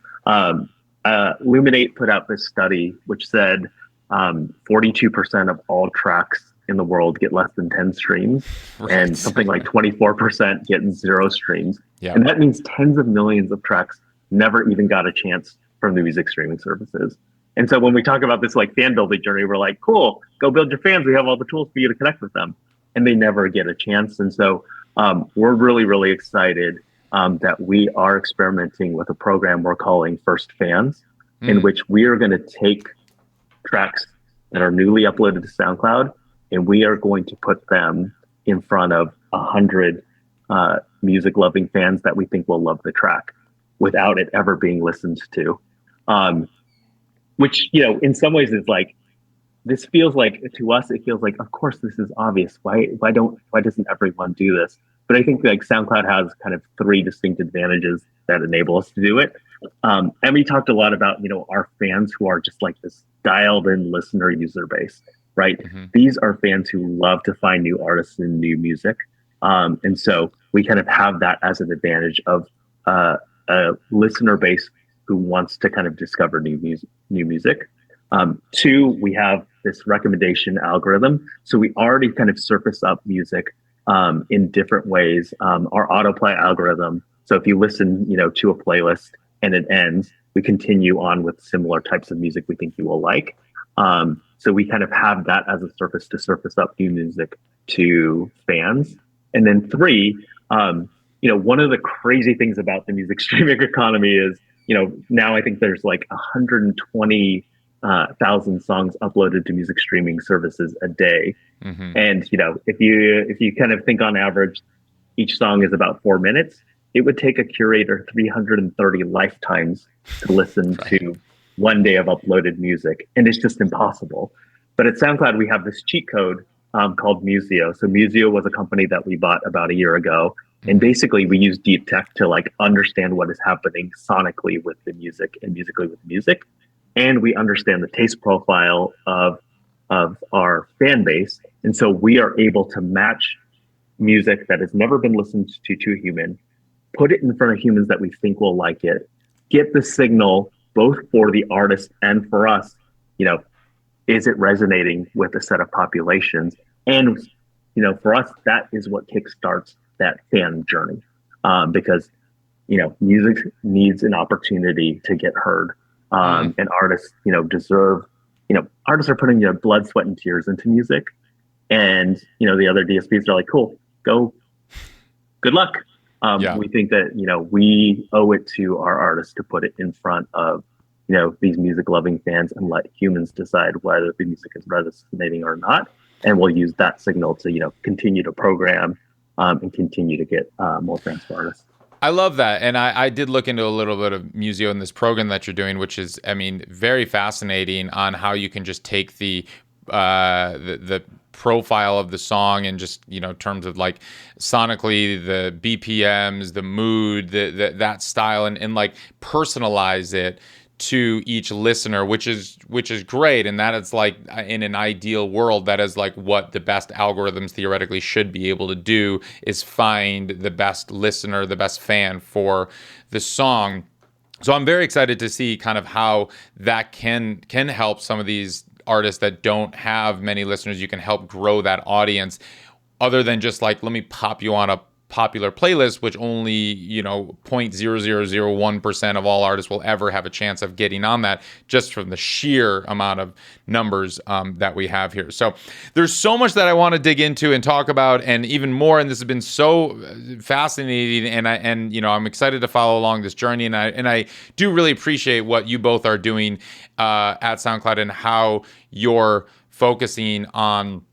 Luminate put out this study which said 42% of all tracks in the world get less than 10 streams, and something like 24% get 0 streams. And that means tens of millions of tracks never even got a chance from the music streaming services. And so when we talk about this fan building journey, we're like, cool, go build your fans. We have all the tools for you to connect with them. And they never get a chance. And so we're really, really excited that we are experimenting with a program we're calling First Fans, in which we are going to take tracks that are newly uploaded to SoundCloud, and we are going to put them in front of 100 music-loving fans that we think will love the track without it ever being listened to. Which, in some ways is this feels like, to us, it feels like, of course, this is obvious. Why doesn't everyone do this? But I think SoundCloud has kind of 3 distinct advantages that enable us to do it. Emmy talked a lot about, our fans who are just this dialed in listener user base, right? These are fans who love to find new artists and new music. And so we kind of have that as an advantage of a listener base who wants to kind of discover new music. 2, we have this recommendation algorithm. So we already kind of surface up music in different ways. Our autoplay algorithm. So if you listen, to a playlist and it ends, we continue on with similar types of music we think you will like. So we kind of have that as a surface to surface up new music to fans. And then three, one of the crazy things about the music streaming economy is, now I think there's like 120,000 songs uploaded to music streaming services a day. Mm-hmm. And, if you kind of think on average, each song is about 4 minutes, it would take a curator 330 lifetimes to listen to 1 day of uploaded music. And it's just impossible. But at SoundCloud, we have this cheat code called Museo. So Museo was a company that we bought about a year ago. And basically we use deep tech to understand what is happening sonically with the music and musically with music. And we understand the taste profile of our fan base. And so we are able to match music that has never been listened to a human, put it in front of humans that we think will like it, get the signal both for the artist and for us, is it resonating with a set of populations? And, for us, that is what kickstarts that fan journey, because, music needs an opportunity to get heard. And artists, deserve, artists are putting blood, sweat, and tears into music. And, the other DSPs are like, cool, go, good luck. We think that, we owe it to our artists to put it in front of, these music loving fans and let humans decide whether the music is resonating or not. And we'll use that signal to, continue to program and continue to get more fans for artists. I love that. And I did look into a little bit of Museo in this program that you're doing, which is, very fascinating on how you can just take the profile of the song and just, terms of sonically, the BPMs, the mood, that style and personalize it to each listener, which is great. And that is in an ideal world, that is what the best algorithms theoretically should be able to do, is find the best listener, the best fan for the song. So I'm very excited to see kind of how that can help some of these artists that don't have many listeners. You can help grow that audience, other than just let me pop you on a popular playlist, which only 0.0001% of all artists will ever have a chance of getting on that, just from the sheer amount of numbers that we have here. So there's so much that I want to dig into and talk about, and even more. And this has been so fascinating, and I'm excited to follow along this journey. And I do really appreciate what you both are doing at SoundCloud, and how you're focusing on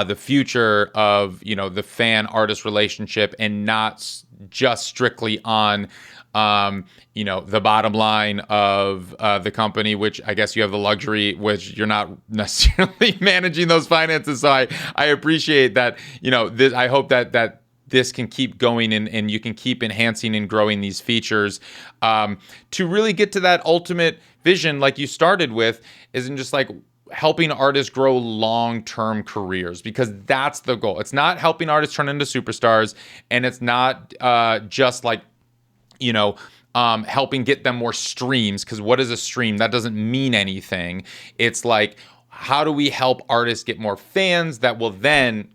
the future of, the fan artist relationship, and not just strictly on, the bottom line of the company, which I guess you have the luxury, which you're not necessarily managing those finances. So I appreciate that, this, I hope that this can keep going, and you can keep enhancing and growing these features to really get to that ultimate vision, like you started with, isn't just helping artists grow long-term careers, because that's the goal. It's not helping artists turn into superstars, and it's not just helping get them more streams, because what is a stream? That doesn't mean anything. It's how do we help artists get more fans that will then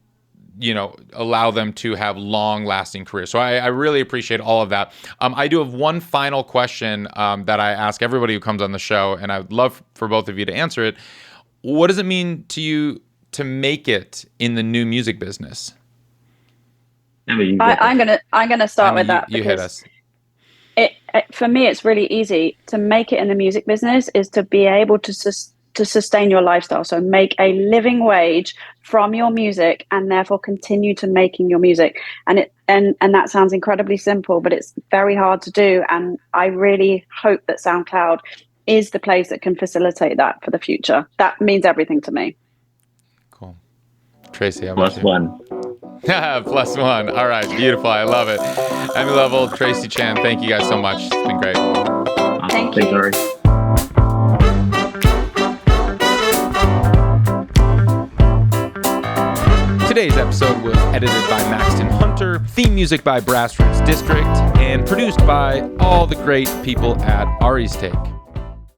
allow them to have long-lasting careers. So I really appreciate all of that. I do have one final question that I ask everybody who comes on the show, and I'd love for both of you to answer it. What does it mean to you to make it in the new music business? I'm gonna start with that. You hit us. For me, it's really easy. To make it in the music business is to be able to sustain your lifestyle. So make a living wage from your music, and therefore continue to making your music. And that sounds incredibly simple, but it's very hard to do. And I really hope that SoundCloud is the place that can facilitate that for the future. That means everything to me. Cool. Tracy, how about +1. +1. All right, beautiful. I love it. Emmy, Lovell, Tracy Chan, thank you guys so much. It's been great. Thank you. Ari. Today's episode was edited by Maxton Hunter, theme music by Grassroots District, and produced by all the great people at Ari's Take.